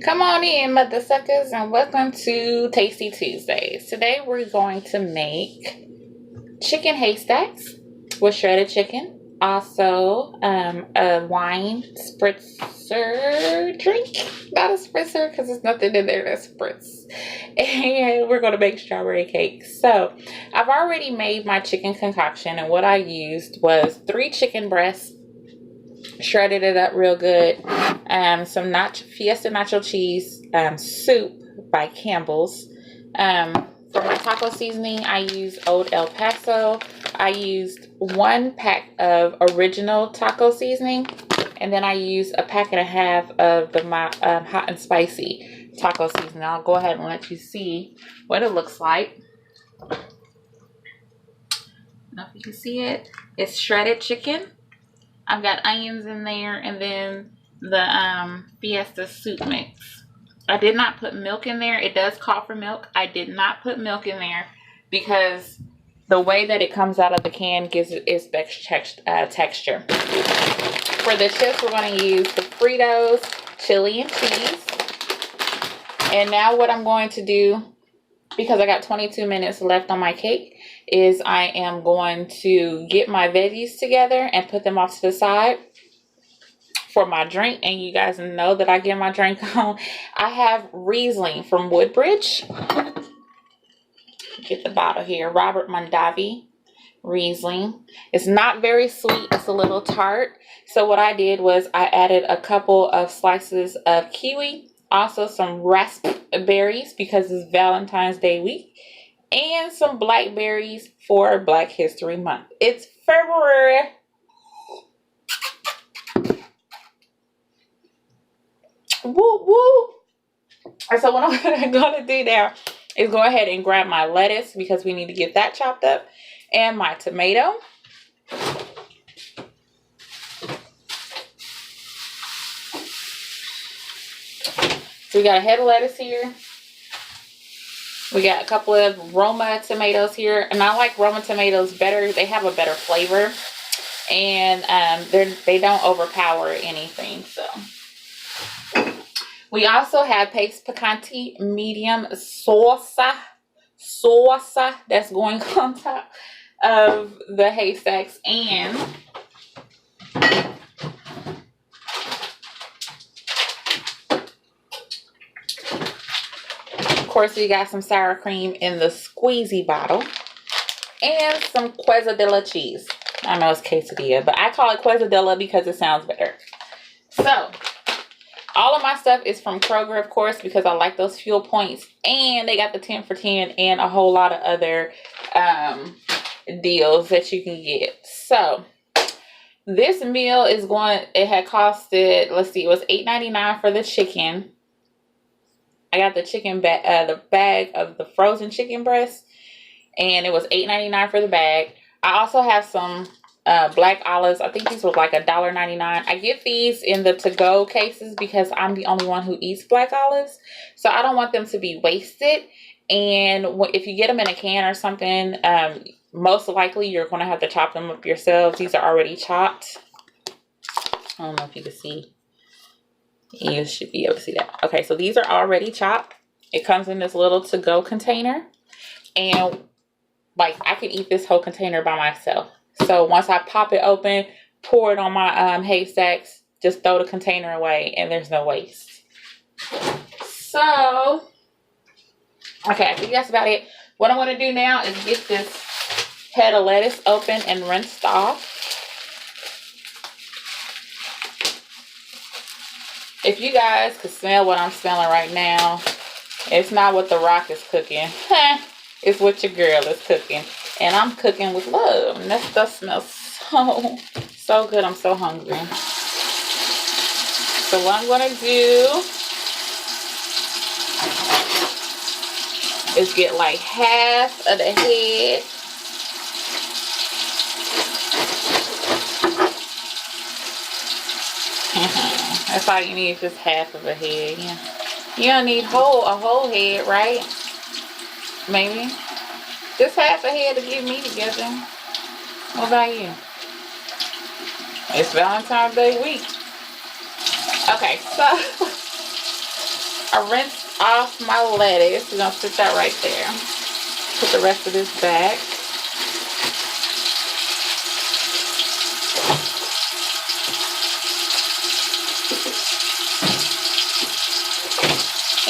Come on in, mother suckers, and welcome to Tasty Tuesdays. Today we're going to make chicken haystacks with shredded chicken. Also, a wine spritzer drink. Not a spritzer because there's nothing in there that spritz. And we're going to make strawberry cake. So, I've already made my chicken concoction, and what I used was 3 chicken breasts, shredded it up real good, some Fiesta nacho cheese, soup by Campbell's. For my taco seasoning, I used Old El Paso. I used 1 pack of original taco seasoning, and then I used a pack and a half of the hot and spicy taco seasoning. I'll go ahead and let you see what it looks like. I don't know if you can see it. It's shredded chicken. I've got onions in there, and then the Fiesta soup mix. I did not put milk in there. It does call for milk. I did not put milk in there because the way that it comes out of the can gives it its best texture. For the chips, we're going to use the Fritos chili and cheese. And now what I'm going to do, because I got 22 minutes left on my cake, is I am going to get my veggies together and put them off to the side for my drink. And you guys know that I get my drink on. I have Riesling from Woodbridge. Get the bottle here. Robert Mondavi Riesling. It's not very sweet. It's a little tart. So what I did was I added a couple of slices of kiwi. Also some raspberries because it's Valentine's Day week. And some blackberries for Black History Month. It's February. Woo woo. And so what I'm going to do now is go ahead and grab my lettuce because we need to get that chopped up. And my tomato. So we got a head of lettuce here. We got a couple of Roma tomatoes here. And I like Roma tomatoes better. They have a better flavor. And they don't overpower anything. So we also have Pace Picante medium salsa that's going on top of the haystacks. And of course, we got some sour cream in the squeezy bottle and some quesadilla cheese. I know it's quesadilla, but I call it quesadilla because it sounds better. So all of my stuff is from Kroger, of course, because I like those fuel points. And they got the 10 for 10 and a whole lot of other deals that you can get. So this meal is it had costed, let's see, it was $8.99 for the chicken. I got the chicken the bag of the frozen chicken breast, and it was $8.99 for the bag. I also have some black olives. I think these were like $1.99. I get these in the to-go cases because I'm the only one who eats black olives, so I don't want them to be wasted. And if you get them in a can or something, most likely you're going to have to chop them up yourselves. These are already chopped. I don't know if you can see. You should be able to see that. Okay, so these are already chopped. It comes in this little to-go container. And like I could eat this whole container by myself. So once I pop it open, pour it on my haystacks, just throw the container away and there's no waste. So, okay, I think that's about it. What I'm going to do now is get this head of lettuce open and rinsed off. If you guys could smell what I'm smelling right now, it's not what The Rock is cooking. It's what your girl is cooking. And I'm cooking with love. And that stuff smells so good. I'm so hungry. So what I'm going to do is get like half of the head. That's all you need, is just half of a head. Yeah. You don't need a whole head, right? Maybe. Just half a head to get me together. What about you? It's Valentine's Day week. Okay, so I rinsed off my lettuce. We're gonna put that right there. Put the rest of this back.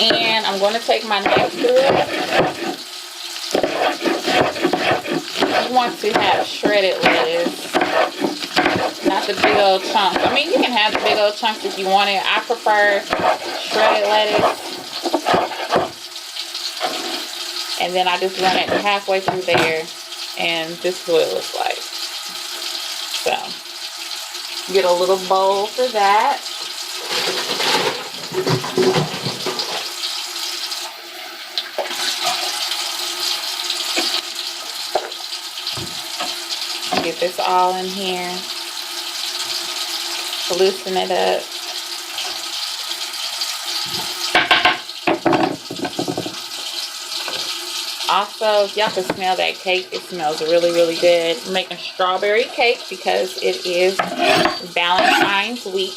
And I'm going to take my knife through it. You want to have shredded lettuce, not the big old chunks. I mean, you can have the big old chunks if you want it. I prefer shredded lettuce. And then I just run it halfway through there, and this is what it looks like. So, get a little bowl for that. Get this all in here. Loosen it up. Also, if y'all can smell that cake, it smells really, really good. I'm making strawberry cake because it is Valentine's week.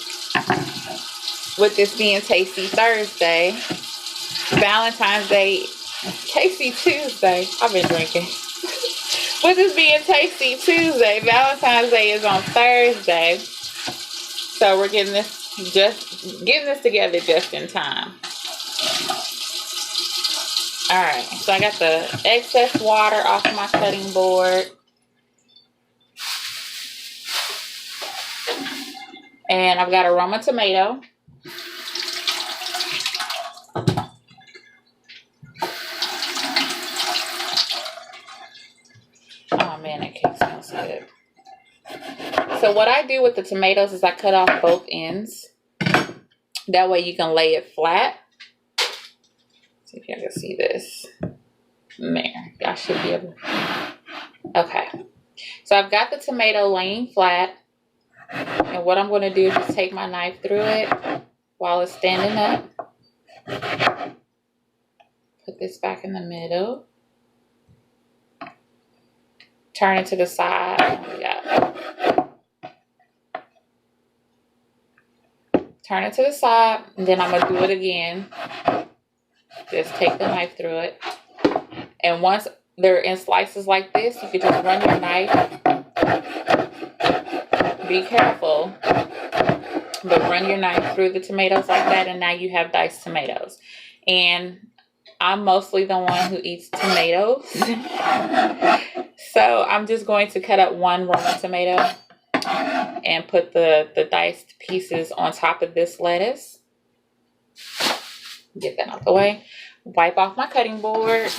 With this being Tasty Thursday, Valentine's Day, Tasty Tuesday. I've been drinking. With this being Tasty Tuesday, Valentine's Day is on Thursday. So we're getting this together just in time. Alright, so I got the excess water off my cutting board. And I've got a Roma tomato. Oh man, that cake smells good. So what I do with the tomatoes is I cut off both ends. That way you can lay it flat. See if y'all can see this. There, y'all should be able to. Okay. So I've got the tomato laying flat. And what I'm going to do is just take my knife through it while it's standing up. Put this back in the middle. Turn it to the side. Turn it to the side, and then I'm going to do it again. Just take the knife through it. And once they're in slices like this, you can just run your knife. Be careful. But run your knife through the tomatoes like that, and now you have diced tomatoes. And I'm mostly the one who eats tomatoes. So I'm just going to cut up one Roma tomato and put the diced pieces on top of this lettuce. Get that out the way. Wipe off my cutting board.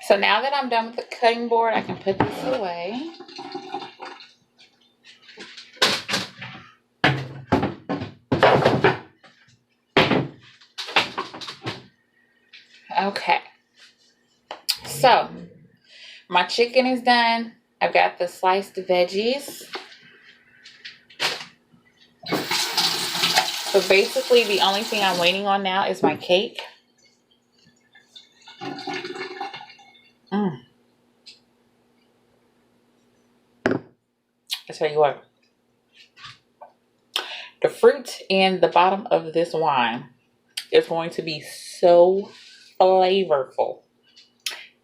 So now that I'm done with the cutting board, I can put this away. Okay. So my chicken is done. I've got the sliced veggies. So basically the only thing I'm waiting on now is my cake. I tell you what, the fruit in the bottom of this wine is going to be so flavorful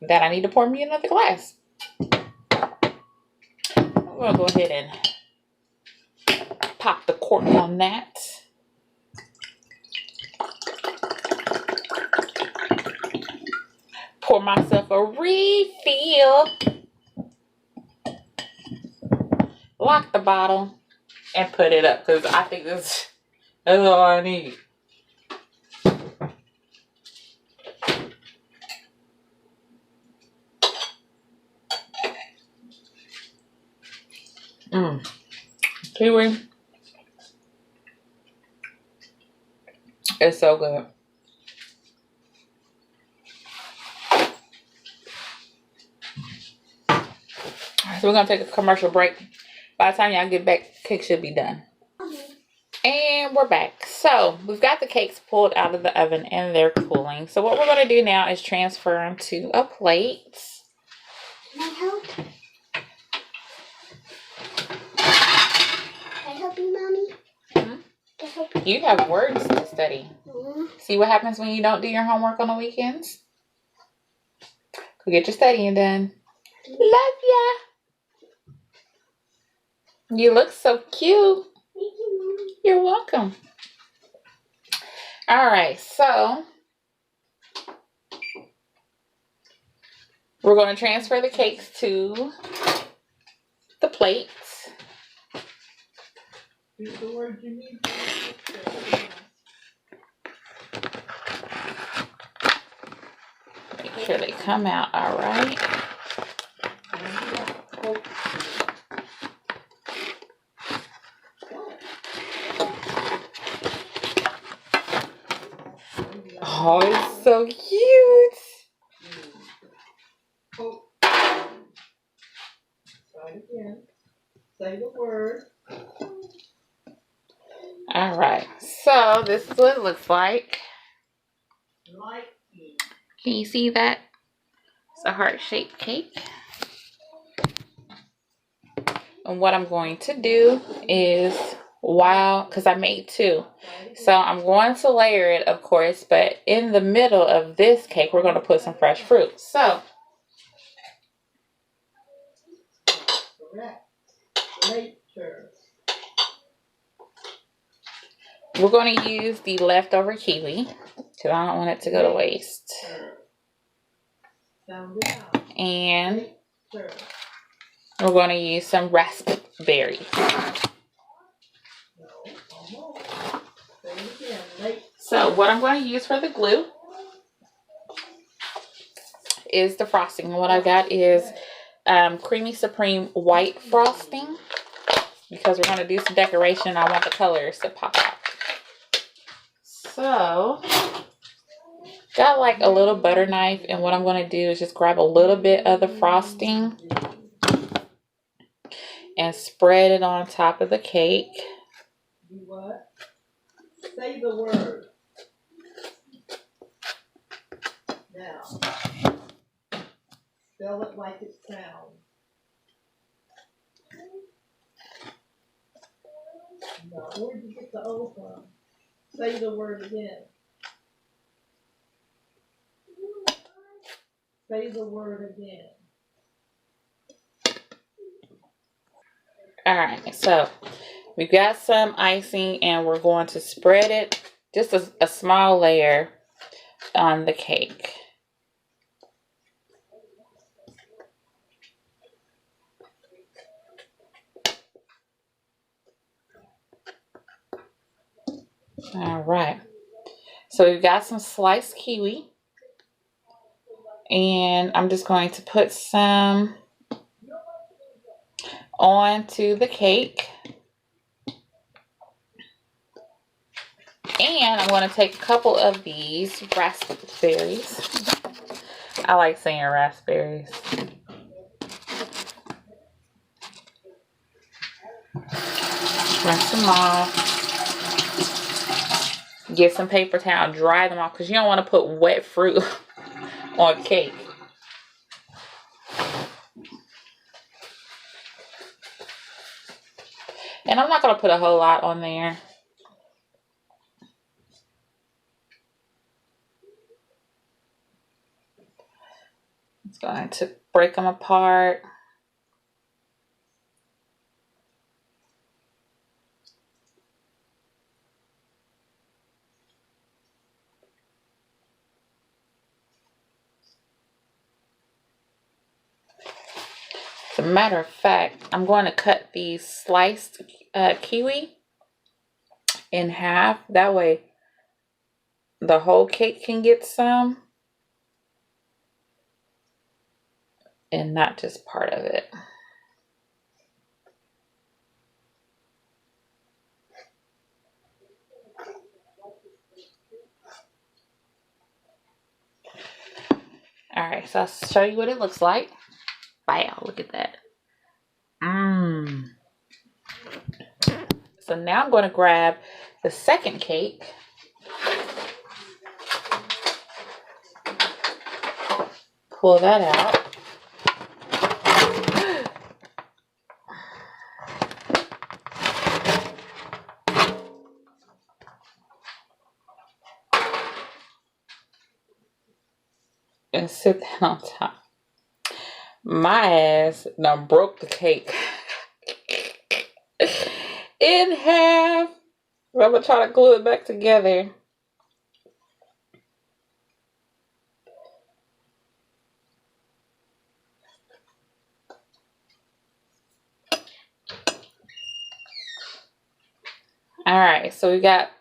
that I need to pour me another glass. I'm going to go ahead and pop the cork on that. Pour myself a refill. Lock the bottle and put it up because I think that's all I need. Kiwi. It's so good. So we're gonna take a commercial break. By the time y'all get back, cake should be done. And we're back. So we've got the cakes pulled out of the oven and they're cooling. So what we're gonna do now is transfer them to a plate. Can I help? Can I help you, Mommy? Hmm? Can I help you? You have words to study. See what happens when you don't do your homework on the weekends? Go get your studying done. Love ya. You look so cute. Thank you, Mommy. You're welcome. All right, so we're going to transfer the cakes to the plates. Use the word you need. Make sure they come out all right. Oh, it's so cute. Try it again. Say the word. All right, so this is what it looks like. Liking. Can you see that? It's a heart-shaped cake. And what I'm going to do is, because I made two. So I'm going to layer it, of course, but in the middle of this cake, we're going to put some fresh fruit. So Correct. Later. we're going to use the leftover kiwi because I don't want it to go to waste. Sound it out. And Later. we're going to use some raspberries. No, almost. Say it again. Later. So what I'm going to use for the glue is the frosting. And what I got is Creamy Supreme white frosting because we're going to do some decoration. I want the colors to pop out. So got like a little butter knife, and what I'm going to do is just grab a little bit of the frosting and spread it on top of the cake. Do what? Say the word. Now. Spell it like it sounds. No, where'd you get the O from? Say the word again. Say the word again. All right, so we've got some icing and we're going to spread it, just a small layer on the cake. All right, so we've got some sliced kiwi, and I'm just going to put some onto the cake. And I'm going to take a couple of these raspberries. I like saying raspberries. Rinse them off. Get some paper towel, dry them off, because you don't want to put wet fruit on cake. And I'm not going to put a whole lot on there. It's going to break them apart. As a matter of fact, I'm going to cut these sliced kiwi in half. That way the whole cake can get some and not just part of it. Alright, so I'll show you what it looks like. Wow, look at that. Mmm. So now I'm going to grab the second cake. Pull that out. And sit that on top. My ass done broke the cake in half. I'm gonna try to glue it back together. Alright, so we got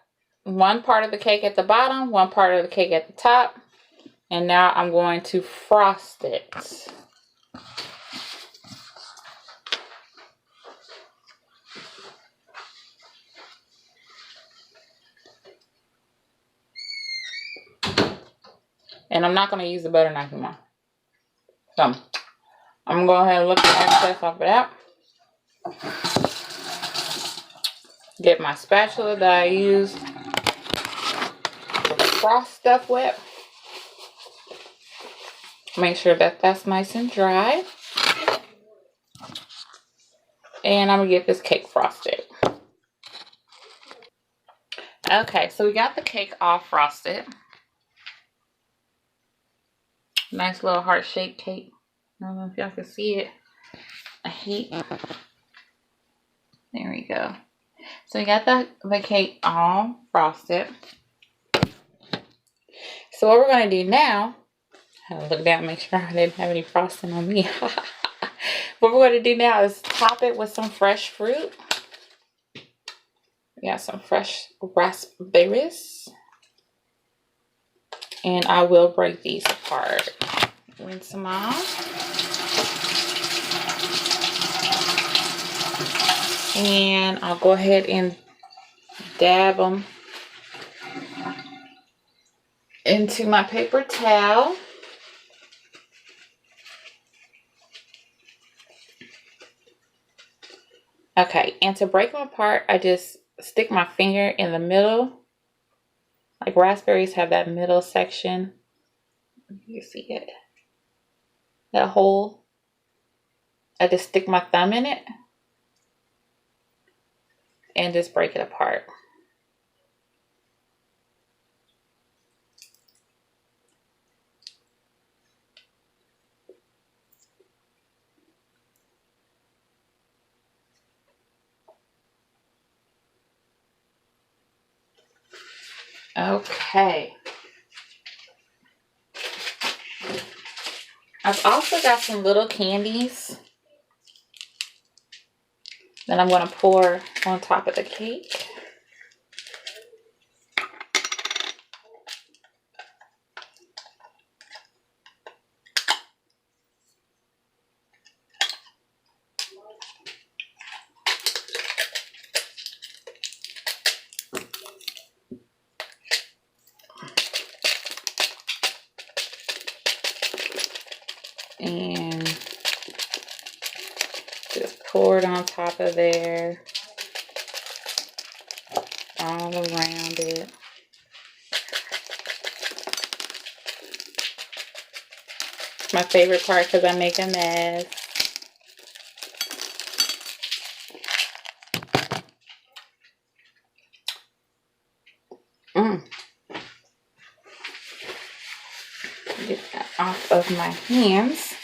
one part of the cake at the bottom, one part of the cake at the top. And now I'm going to frost it. And I'm not going to use the butter knife anymore. So, I'm going to go ahead and look the excess off of that. Get my spatula that I used to frost stuff with. Make sure that that's nice and dry. And I'm going to get this cake frosted. Okay, so we got the cake all frosted. Nice little heart-shaped cake. I don't know if y'all can see it. I hate it. There we go. So we got the cake all frosted. So what we're going to do now, I had to look down and make sure I didn't have any frosting on me. What we're going to do now is top it with some fresh fruit. We got some fresh raspberries. And I will break these apart. Rinse them off. And I'll go ahead and dab them into my paper towel. Okay, and to break them apart, I just stick my finger in the middle. Like raspberries have that middle section. You see it? That hole. I just stick my thumb in it and just break it apart. Okay. I've also got some little candies that I'm going to pour on top of the cake. And just pour it on top of there, all around it. It's my favorite part because I make a mess. Get that off of my hands.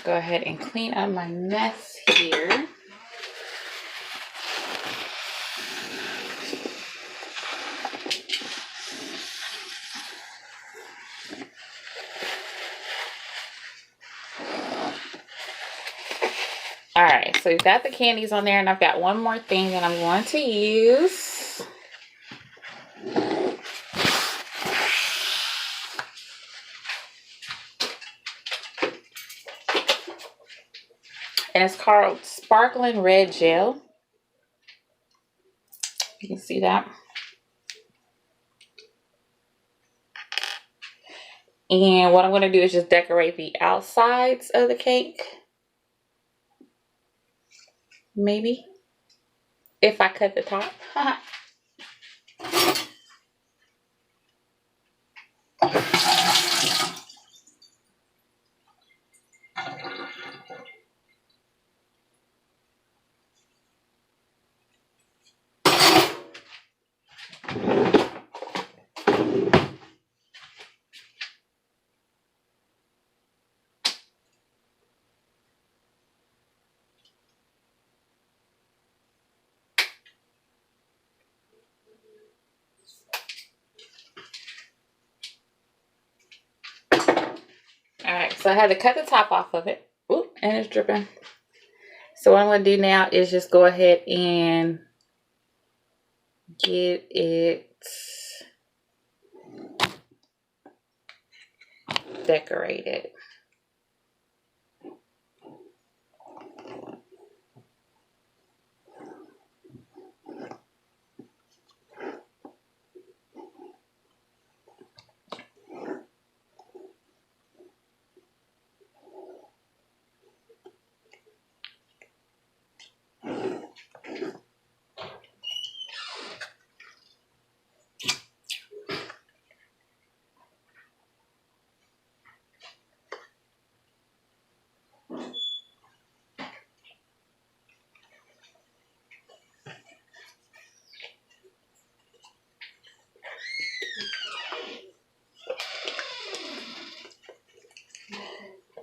Go ahead and clean up my mess here. Alright, so we've got the candies on there, and I've got one more thing that I'm going to use. and it's called Sparkling Red Gel. You can see that. And what I'm going to do is just decorate the outsides of the cake. Maybe. If I cut the top. Alright, so I had to cut the top off of it. Ooh, and it's dripping. So what I'm going to do now is just go ahead and get it decorated.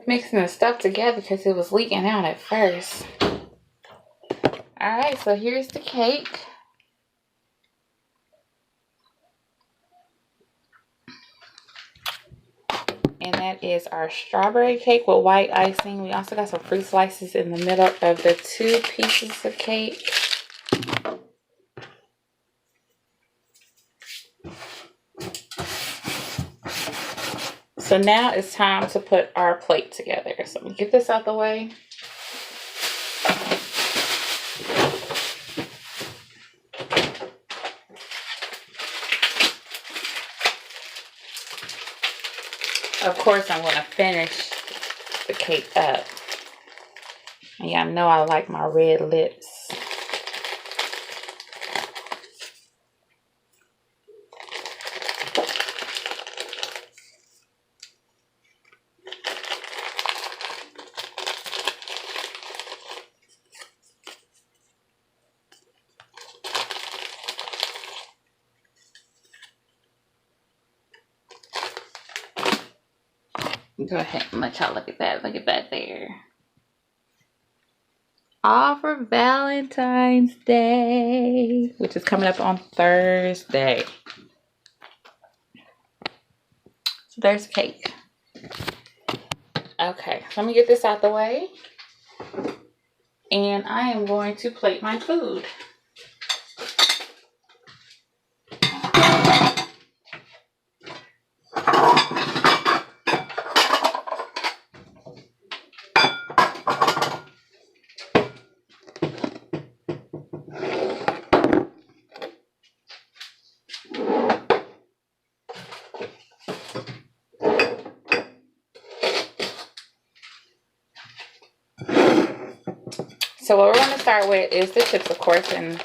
Mixing the stuff together because it was leaking out at first. Alright, so here's the cake. And that is our strawberry cake with white icing. We also got some fruit slices in the middle of the 2 pieces of cake. So now it's time to put our plate together. So let me get this out the way. Of course, I'm going to finish the cake up. And y'all know I like my red lips. Go ahead and let y'all look at that. Look at that there. All for Valentine's Day, which is coming up on Thursday. So there's the cake. Okay, so let me get this out the way. And I am going to plate my food. So what we're going to start with is the chips, of course, and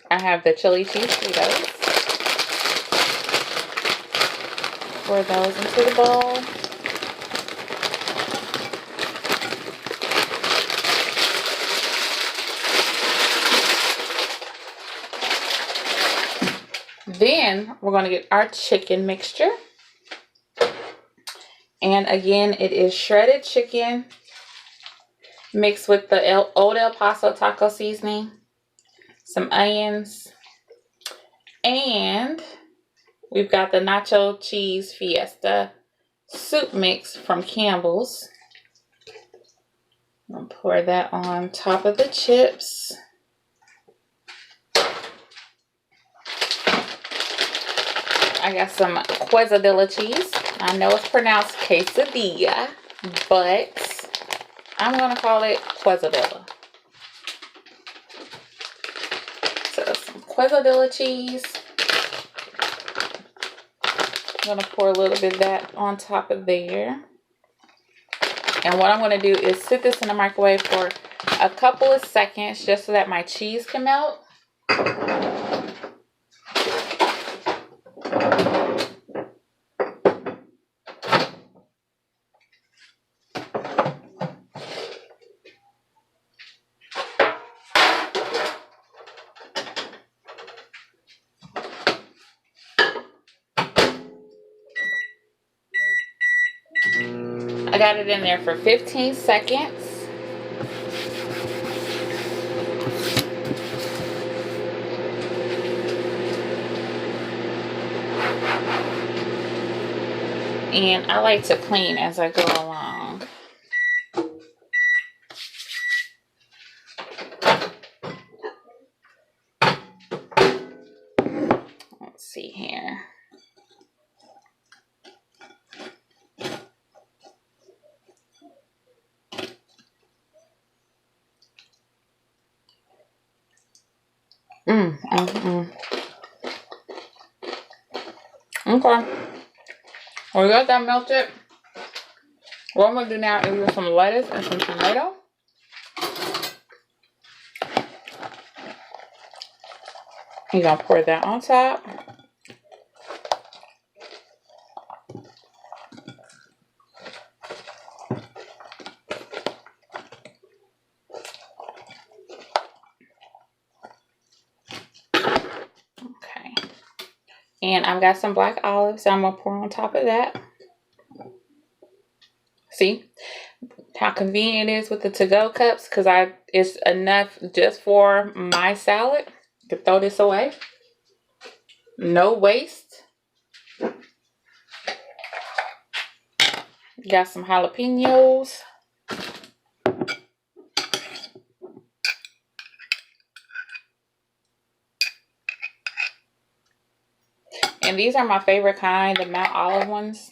I have the chili cheese Fritos. Pour those into the bowl. Then we're going to get our chicken mixture. And again, it is shredded chicken mixed with the Old El Paso taco seasoning, some onions, and we've got the nacho cheese fiesta soup mix from Campbell's. I'm going to pour that on top of the chips. I got some quesadilla cheese. I know it's pronounced quesadilla, but I'm going to call it quesadilla. So some quesadilla cheese. I'm gonna pour a little bit of that on top of there. And what I'm gonna do is sit this in the microwave for a couple of seconds just so that my cheese can melt. I got it in there for 15 seconds. And I like to clean as I go along. Let's see here. Okay. We got that melted. What I'm gonna do now is with some lettuce and some tomato. You're gonna pour that on top. Okay. And I've got some black olives, so I'm gonna pour on top of that. See how convenient it is with the to-go cups, because it's enough just for my salad to throw this away. No waste. Got some jalapenos. And these are my favorite kind, the Mount Olive ones,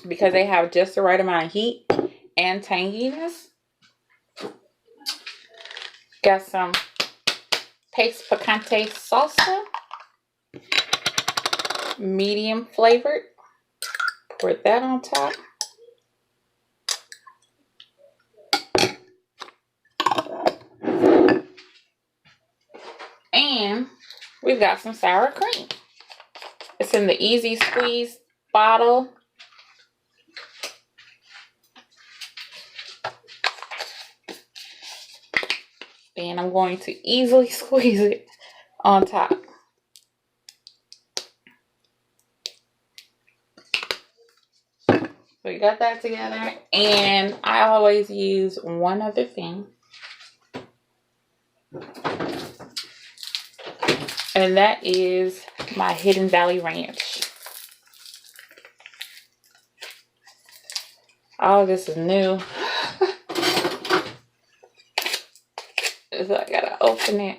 because they have just the right amount of heat and tanginess. Got some Pace Picante salsa, medium flavored. Pour that on top. And we've got some sour cream. It's in the Easy Squeeze bottle. And I'm going to easily squeeze it on top. So we got that together. And I always use one other thing. And that is my Hidden Valley Ranch. Oh, this is new. So I gotta open it.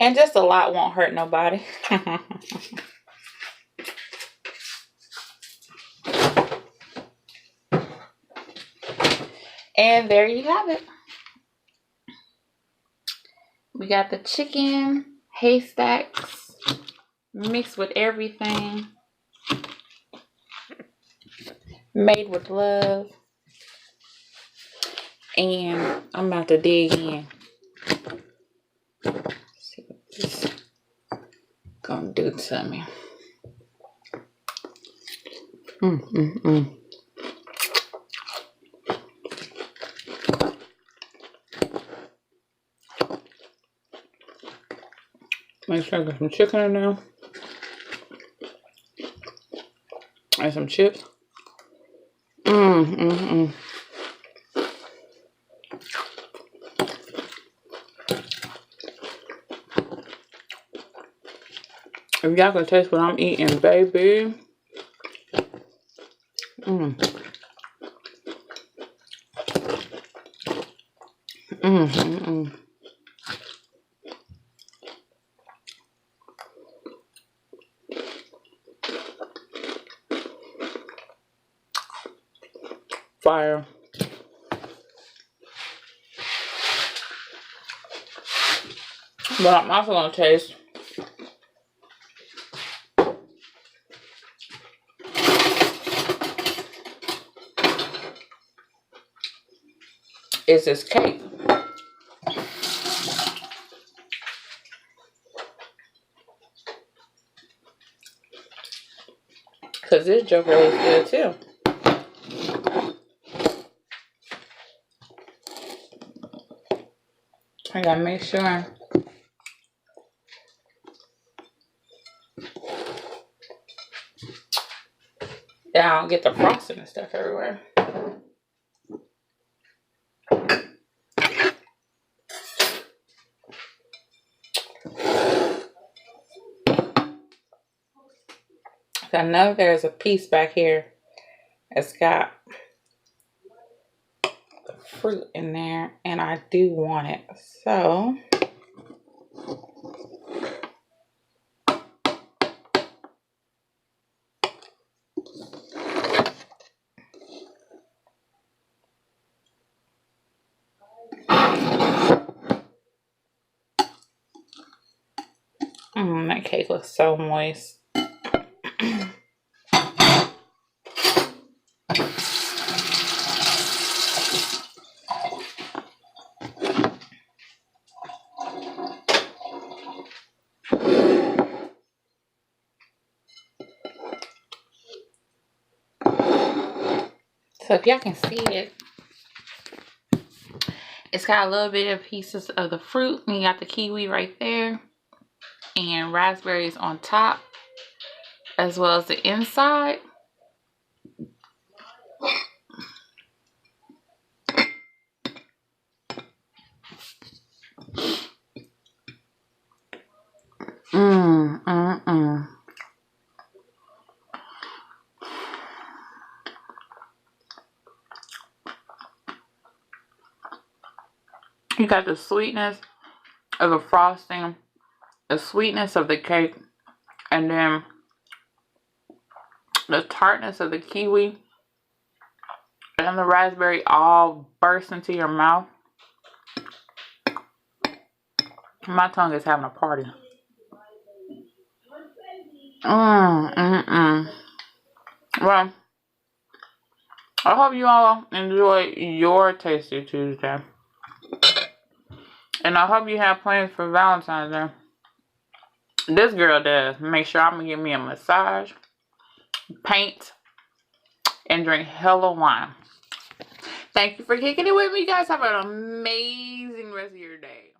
And just a lot won't hurt nobody. And there you have it. We got the chicken, Haystacks, mixed with everything. Made with love. And I'm about to dig in. See what this is gonna do to me. Make sure I got some chicken in there. And some chips. If y'all can taste what I'm eating, baby. Fire. But I'm also gonna taste is this cake. Cause this joker is good too. I gotta make sure that I don't get the frosting and stuff everywhere. I know there's a piece back here that's got the fruit in there, and I do want it. So that cake looks so moist. So if y'all can see it, it's got a little bit of pieces of the fruit, and you got the kiwi right there, and raspberries on top, as well as the inside. You got the sweetness of the frosting, the sweetness of the cake, and then the tartness of the kiwi and the raspberry all burst into your mouth. My tongue is having a party. Well, I hope you all enjoy your Tasty Tuesday. And I hope you have plans for Valentine's Day. This girl does. Make sure I'm going to give me a massage, paint, and drink hella wine. Thank you for kicking it with me, guys. Have an amazing rest of your day.